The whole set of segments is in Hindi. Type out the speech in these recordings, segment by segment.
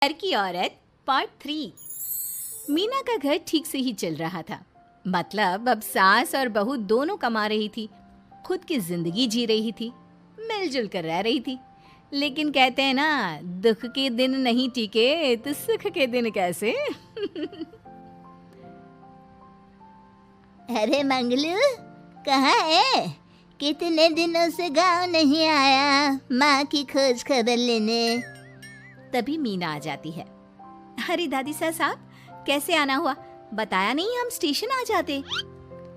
घर की औरत पार्ट 3। मीना का घर ठीक से ही चल रहा था। मतलब अब सास और बहू दोनों कमा रही थी, खुद की जिंदगी जी रही थी, मिलजुल कर रह रही थी। लेकिन कहते हैं ना, दुख के दिन नहीं टिके तो सुख के दिन कैसे। अरे मंगलू, कहाँ है? कितने दिनों से गांव नहीं आया माँ की खोज खबर लेने। तभी मीना आ जाती है। अरे दादी साहब, कैसे आना हुआ? बताया नहीं, हम स्टेशन आ जाते।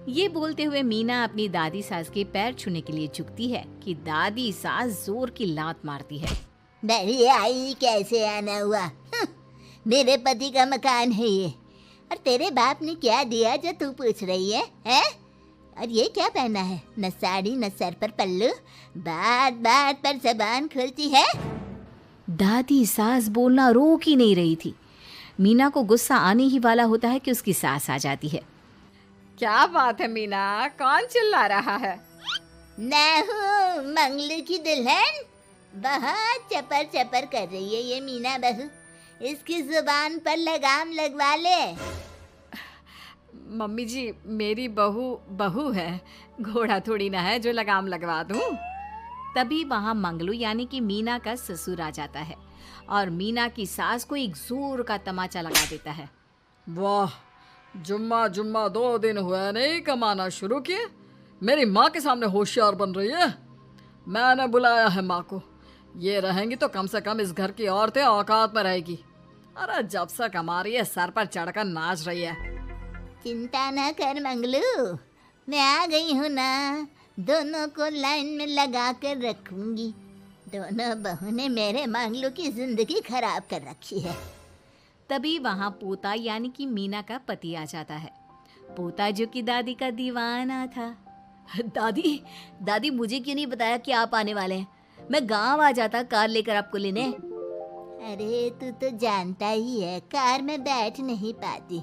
ये बोलते हुए मीना अपनी दादी सास के पैर छूने के लिए झुकती है कि दादी सास जोर की लात मारती है। बड़ी आई, कैसे आना हुआ? मेरे पति का मकान है ये। और तेरे बाप ने क्या दिया जो तू पूछ रही है, हैं? और ये क्या पहना है? न साड़ी न सर पर पल्लू, बात बात पर जबान खुलती है। दादी सास बोलना रोक ही नहीं रही थी। मीना को गुस्सा आने ही वाला होता है कि उसकी सास आ जाती है। क्या बात है मीना, कौन चिल्ला रहा है? मैं हूँ मंगलू की दुल्हन। बहुत चपर चपर कर रही है ये मीना बहू। इसकी जुबान पर लगाम लगवा ले। मम्मी जी, मेरी बहू है, घोड़ा थोड़ी ना है जो लगाम लगवा दूं। तभी वहां मंगलू यानी कि मीना का ससुर आ जाता है और मीना की सास को एक जोर का तमाचा लगा देता है। वाह, जुम्मा जुम्मा 2 दिन हुए नहीं कमाना शुरू किए, मेरी माँ के सामने होशियार बन रही है। मैंने बुलाया है माँ को, ये रहेंगी तो कम से कम इस घर की औरतें औकात में रहेगी। अरे जब से कमा रही है सर पर चढ़कर नाच रही है। चिंता ना कर मंगलू, मैं आ गई हूँ ना। दोनों को लाइन में लगा कर रखूंगी। दोनों बहू ने मेरे मंगलू की जिंदगी खराब कर रखी है। तभी वहां पोता यानी कि मीना का पति आ जाता है। पोता जो कि दादी का दीवाना था। दादी दादी, मुझे क्यों नहीं बताया कि आप आने वाले हैं? मैं गांव आ जाता कार लेकर आपको लेने। अरे तू तो जानता ही है, कार में बैठ नहीं पाती।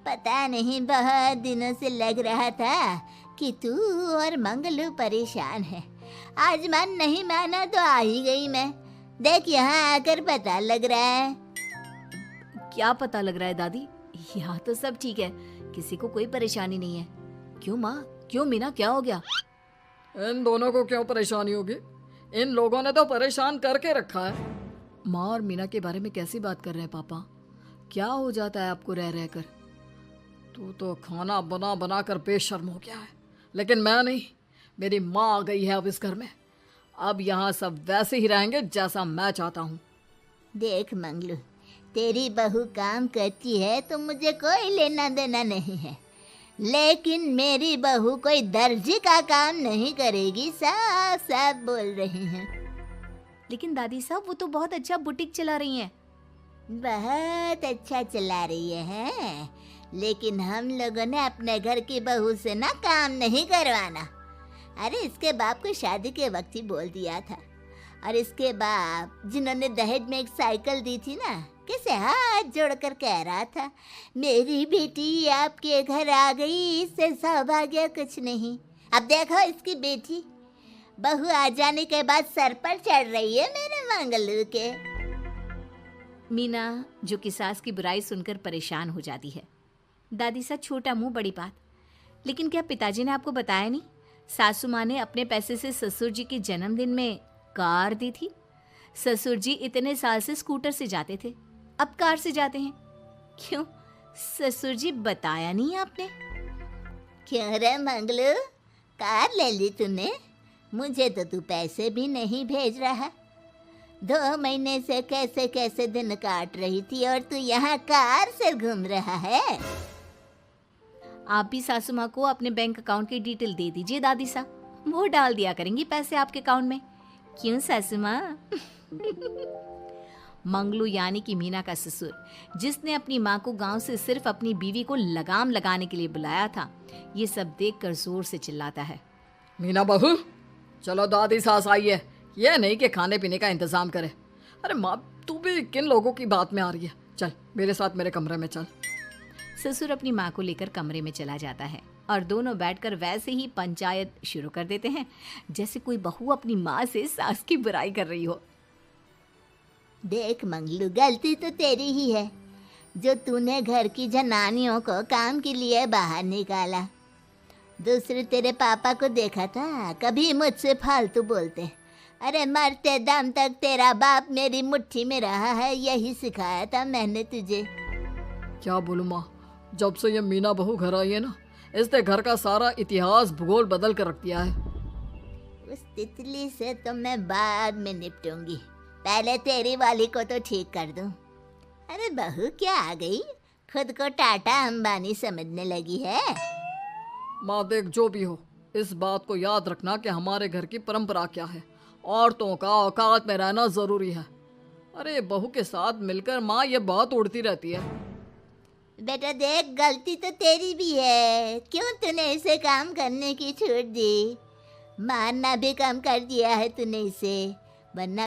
पता नहीं, बहुत दिनों से लग रहा था कि तू और मंगलू परेशान है। आज मन नहीं माना तो आ ही गई मैं। देख, यहाँ आकर पता लग रहा है। क्या पता लग रहा है दादी? यहाँ तो सब ठीक है, किसी को कोई परेशानी नहीं है। क्यों माँ, क्यों मीना, क्या हो गया? इन दोनों को क्यों परेशानी होगी? इन लोगों ने तो परेशान करके रखा है। माँ और मीना के बारे में कैसी बात कर रहे हैं पापा? क्या हो जाता है आपको रह रहकर? तू तो खाना बना बना कर बेशर्म हो गया है, लेकिन मैं नहीं। मेरी माँ आ गई है अब इस घर में। अब यहाँ सब वैसे ही रहेंगे जैसा मैं चाहता हूँ। देख मंगलू, तेरी बहू काम करती है तो मुझे कोई लेना देना नहीं है, लेकिन मेरी बहू कोई दर्जी का काम नहीं करेगी। साफ साफ बोल रही हैं। लेकिन दादी साहब, वो तो बहुत अच्छा बुटीक चला रही हैं। बहुत अच्छा चला रही है, लेकिन हम लोगों ने अपने घर की बहू से ना काम नहीं करवाना। अरे इसके बाप को शादी के वक्त ही बोल दिया था। और इसके बाप जिन्होंने दहेज में एक साइकिल दी थी ना, कैसे हाथ जोड़कर कह रहा था, मेरी बेटी आपके घर आ गई, इससे सौभाग्य कुछ नहीं। अब देखो इसकी बेटी, बहू आ जाने के बाद सर पर चढ़ रही है मेरे मंगलू के। मीना जो कि सास की बुराई सुनकर परेशान हो जाती है। दादी सा, छोटा मुंह बड़ी बात। लेकिन क्या पिताजी ने आपको बताया नहीं? सासू माँ ने अपने पैसे से ससुर जी के जन्मदिन में कार दी थी। ससुर जी इतने साल से स्कूटर से जाते थे, अब कार से जाते हैं। क्यों ससुर जी, बताया नहीं आपने? क्यों रे मंगलू, कार ले ली तूने? मुझे तो तू पैसे भी नहीं भेज रहा। 2 महीने से कैसे कैसे दिन काट रही थी और तू यहाँ कार से घूम रहा है। आप भी सासू माँ को अपने बैंक अकाउंट की डिटेल दे दीजिए दादी साहब, वो डाल दिया करेंगी पैसे आपके अकाउंट में। क्यों सासू माँ? मंगलू यानी कि मीना का ससुर, जिसने अपनी माँ को गांव से सिर्फ अपनी बीवी को लगाम लगाने के लिए बुलाया था, ये सब देखकर जोर से चिल्लाता है। मीना बहू, चलो दादी सास आई है, ये नहीं कि खाने पीने का इंतजाम करे। अरे माँ, तू भी किन लोगों की बात में आ रही है? चल मेरे साथ मेरे कमरे में चल। ससुर अपनी माँ को लेकर कमरे में चला जाता है और दोनों बैठकर वैसे ही पंचायत शुरू कर देते हैं जैसे कोई बहू अपनी माँ से सास की बुराई कर रही हो। देख मंगलू, गलती तो तेरी ही है जो तूने घर की जनानियों को काम के लिए बाहर निकाला। दूसरे तेरे पापा को देखा था, कभी मुझसे फालतू बोलते। अरे मरते दम तक तेरा बाप मेरी मुट्ठी में रहा है, यही सिखाया था मैंने तुझे। क्या बोलूं माँ, जब से ये मीना बहू घर आई है ना, इसने घर का सारा इतिहास भूगोल बदल कर रख दिया है। उस तितली से तो मैं बाद में निपटूंगी, पहले तेरी वाली को तो ठीक कर दूं। अरे बहू क्या आ गई, खुद को टाटा अंबानी समझने लगी है। माँ देख, जो भी हो, इस बात को याद रखना कि हमारे घर की परंपरा क्या है। औरतों का औकात में रहना जरूरी है। अरे बहू के साथ मिलकर माँ ये बहुत उड़ती रहती है। बेटा देख, गलती तो तेरी भी है, क्यों तूने इसे काम करने की छूट दी। मारना भी कम कर दिया है तूने इसे, वरना